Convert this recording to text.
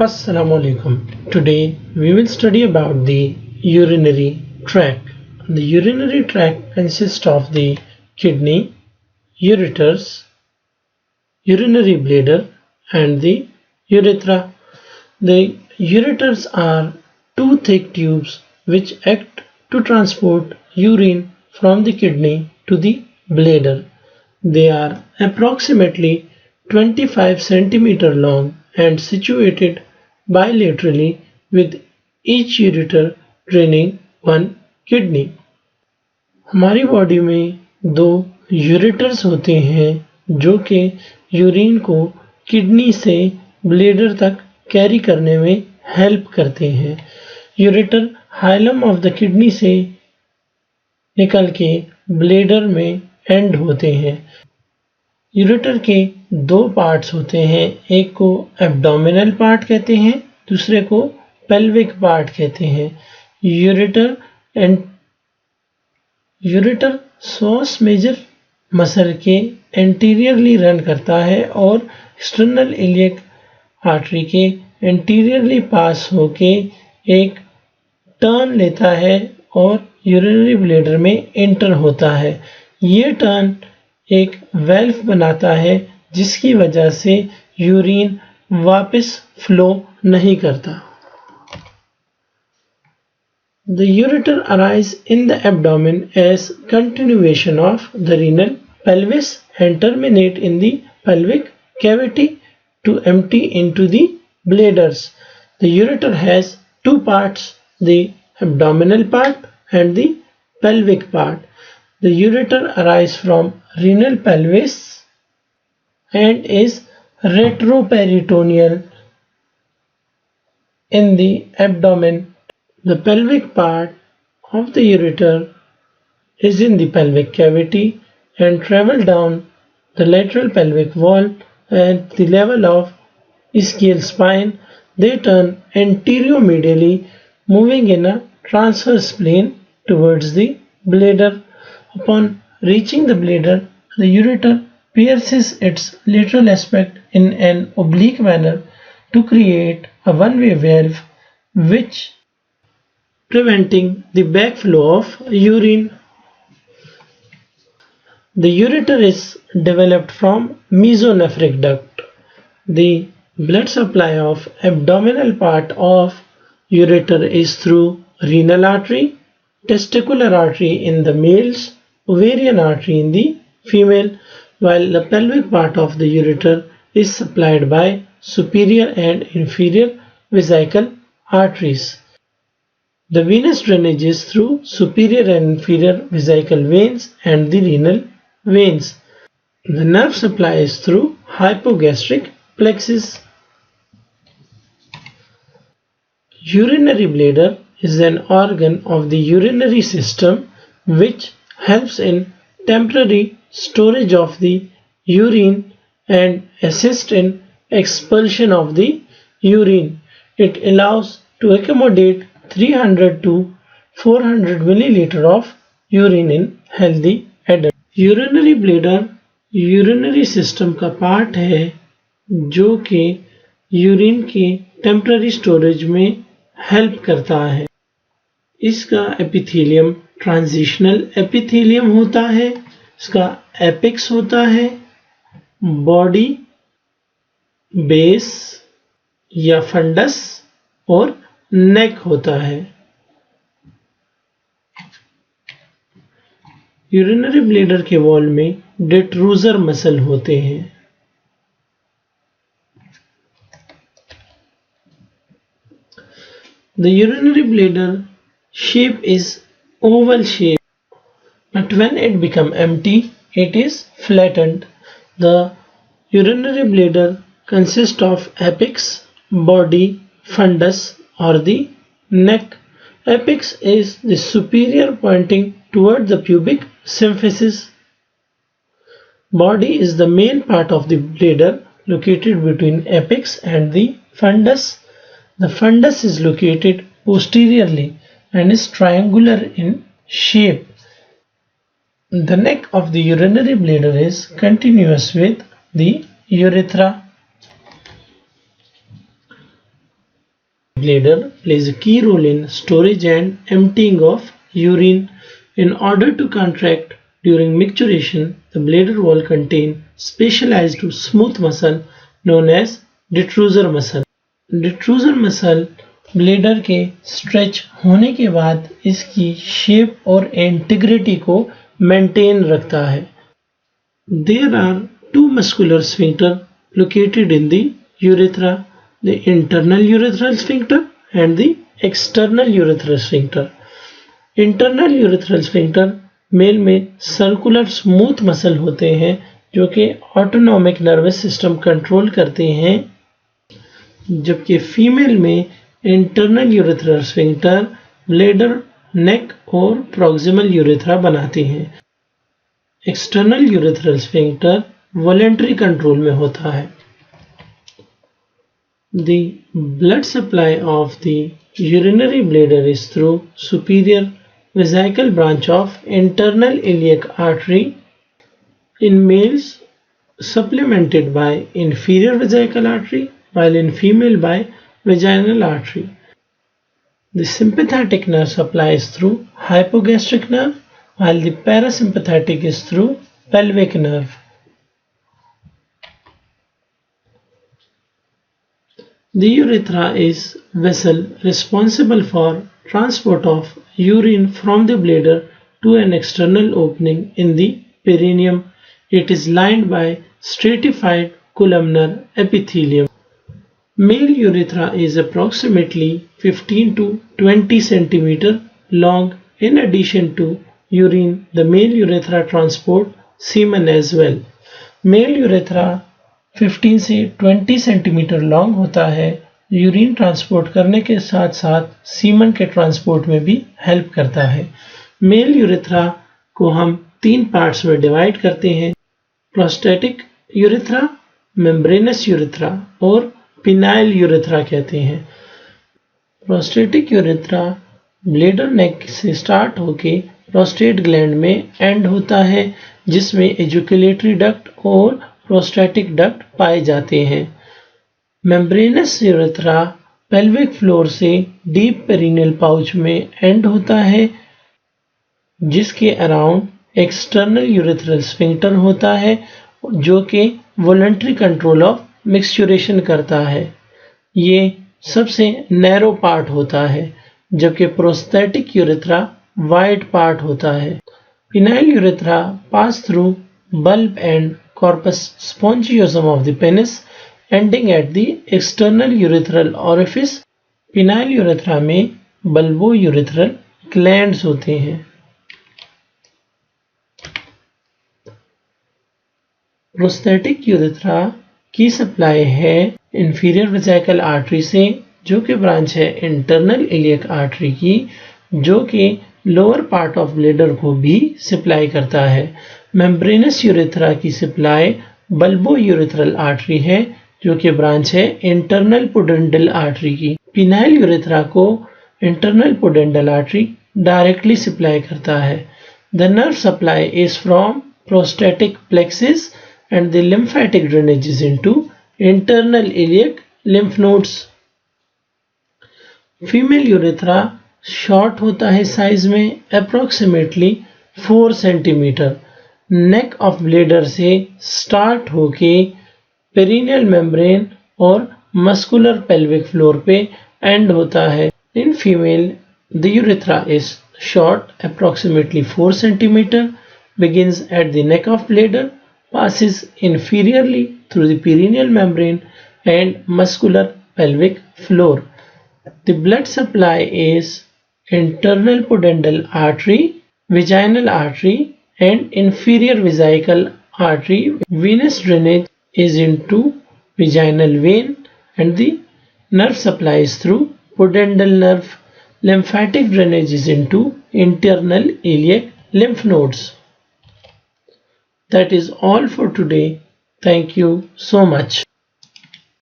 Assalamu alaikum. Today we will study about the urinary tract. The urinary tract consists of the kidney, ureters, urinary bladder and the urethra. The ureters are two thick tubes which act to transport urine from the kidney to the bladder. They are approximately 25 cm long and situated bilaterally with each ureter draining one kidney. हमारी body में दो ureters होते हैं जो कि urine को kidney से bladder तक कैरी करने में हेल्प करते हैं। Ureter hilum of the kidney से निकल के ब्लैडर में एंड होते हैं। यूरेटर के दो पार्ट्स होते हैं, एक को एब्डोमिनल पार्ट कहते हैं, दूसरे को पेल्विक पार्ट कहते हैं। यूरेटर सॉस मेजर मसल के एंटीरियरली रन करता है और एक्सटर्नल इलियक आर्टरी के एंटीरियरली पास होके एक टर्न लेता है और यूरिनरी ब्लैडर में एंटर होता है। ये टर्न एक वेल्व बनाता है जिसकी वजह से यूरिन वापस फ्लो नहीं करता। The ureter arise in the abdomen as continuation of the renal pelvis and terminate in the pelvic cavity to empty into the bladders. The ureter has two parts, the abdominal part and the pelvic part. The ureter arises from renal pelvis and is retroperitoneal in the abdomen. The pelvic part of the ureter is in the pelvic cavity and travel down the lateral pelvic wall at the level of ischial spine. They turn anterior-medially, moving in a transverse plane towards the bladder. Upon reaching the bladder, the ureter pierces its lateral aspect in an oblique manner to create a one-way valve, which preventing the backflow of urine. The ureter is developed from mesonephric duct. The blood supply of abdominal part of ureter is through renal artery, testicular artery in the males, ovarian artery in the female, while the pelvic part of the ureter is supplied by superior and inferior vesical arteries. The venous drainage is through superior and inferior vesical veins and the renal veins. The nerve supply is through hypogastric plexus. Urinary bladder is an organ of the urinary system which helps in temporary storage of the urine and assists in expulsion of the urine. It allows to accommodate 300 to 400 milliliter of urine in healthy adult. Urinary bladder urinary system का part है जो कि urine के temporary storage में help करता है। इसका epithelium transitional epithelium होता है, इसका एपेक्स होता है, बॉडी, बेस या फंडस और नेक होता है। यूरिनरी ब्लैडर के वॉल में डेट्रूजर मसल होते हैं। The urinary bladder shape is oval shape, but when it becomes empty, it is flattened. The urinary bladder consists of apex, body, fundus or the neck. Apex is the superior pointing toward the pubic symphysis. Body is the main part of the bladder located between apex and the fundus. The fundus is located posteriorly and is triangular in shape. The neck of the urinary bladder is continuous with the urethra. bladder plays a key role in storage and emptying of urine. In order to contract during micturition, the bladder wall contains specialized smooth muscle known as detrusor muscle. Detrusor muscle bladder के stretch होने के बाद इसकी shape और integrity को maintain रखता है. There are two muscular sphincters located in the urethra, the internal urethral sphincter and the external urethral sphincter. Internal urethral sphincter male में सर्कुलर स्मूथ मसल होते हैं जो कि ऑटोनॉमिक नर्वस सिस्टम कंट्रोल करते हैं, जबकि फीमेल में इंटरनल यूरेथ्रल स्फिंक्टर ब्लेडर, नेक और प्रॉक्सिमल यूरेथ्रा बनाते हैं. External urethral sphincter voluntary control में होता है. The blood supply of the urinary bladder is through superior vesical branch of internal iliac artery in males, supplemented by inferior vesical artery, while in female by vaginal artery. The sympathetic nerve supply is through hypogastric nerve, while the parasympathetic is through pelvic nerve. The urethra is vessel responsible for transport of urine from the bladder to an external opening in the perineum. It is lined by stratified columnar epithelium. Male urethra is approximately 15 to 20 cm long. In addition to urine, the male urethra transport semen as well. Male urethra 15 से 20 centimetre long होता है. Urine transport करने के साथ साथ semen के transport में भी हेल्प करता है. मेल यूरेथ्रा को हम 3 पार्ट्स में डिवाइड करते हैं: प्रोस्टेटिक यूरेथ्रा, मेम्ब्रेनस यूरेथ्रा और पिनाइल यूरेथ्रा कहते हैं. प्रोस्टेटिक यूरेथ्रा ब्लेडर नेक से स्टार्ट होके प्रोस्टेट ग्लैंड में एंड होता है, जिसमें एजुकुलेटरी डक्ट और प्रोस्टेटिक डक्ट पाए जाते हैं. मेम्ब्रेनस यूरेथ्रा पेल्विक फ्लोर से डीप पेरिनियल पाउच में एंड होता है, जिसके अराउंड एक्सटर्नल यूरेथ्रल स्फिंक्टर होता है जो कि वॉलंटरी कंट्रोल ऑफ मिक्सचुरेशन करता है. ये सबसे नैरो पार्ट होता है, जबकि प्रोस्टेटिक यूरेथ्रा वाइड पार्ट होता है. Phenyl urethra pass through bulb and corpus spongiosum of the penis, ending at the external urethral orifice. Phenyl urethra में बल्बो यूरेथ्रल ग्लैंड्स होते हैं. प्रोस्टेटिक यूरेथ्रा की सप्लाई है इंफीरियर वेसिकल आर्टरी से, जो कि ब्रांच है इंटरनल इलियक आर्टरी की, जो कि लोअर पार्ट ऑफ ब्लेडर को भी सप्लाई करता है. मेम्ब्रेनस यूरेथ्रा की सप्लाई बल्बो यूरेथ्रल आर्टरी है, जो कि ब्रांच है इंटरनल पोडेंडल आर्टरी की. पिनाइल यूरेथ्रा को internal pudendal artery directly supply करता है. The nerve supply is from prostatic plexus and the lymphatic drainage is into internal iliac lymph nodes. Female urethra short होता है size में, approximately 4 centimetre. Neck of bladder से start होके perennial membrane और muscular pelvic floor पे and होता है. In female the urethra is short approximately 4 cm, begins at the neck of bladder, passes inferiorly through the perineal membrane and muscular pelvic floor. The blood supply is internal pudendal artery, vaginal artery and inferior vesical artery. Venous drainage is into vaginal vein and the nerve supply is through pudendal nerve. Lymphatic drainage is into internal iliac lymph nodes. That is all for today. Thank you so much.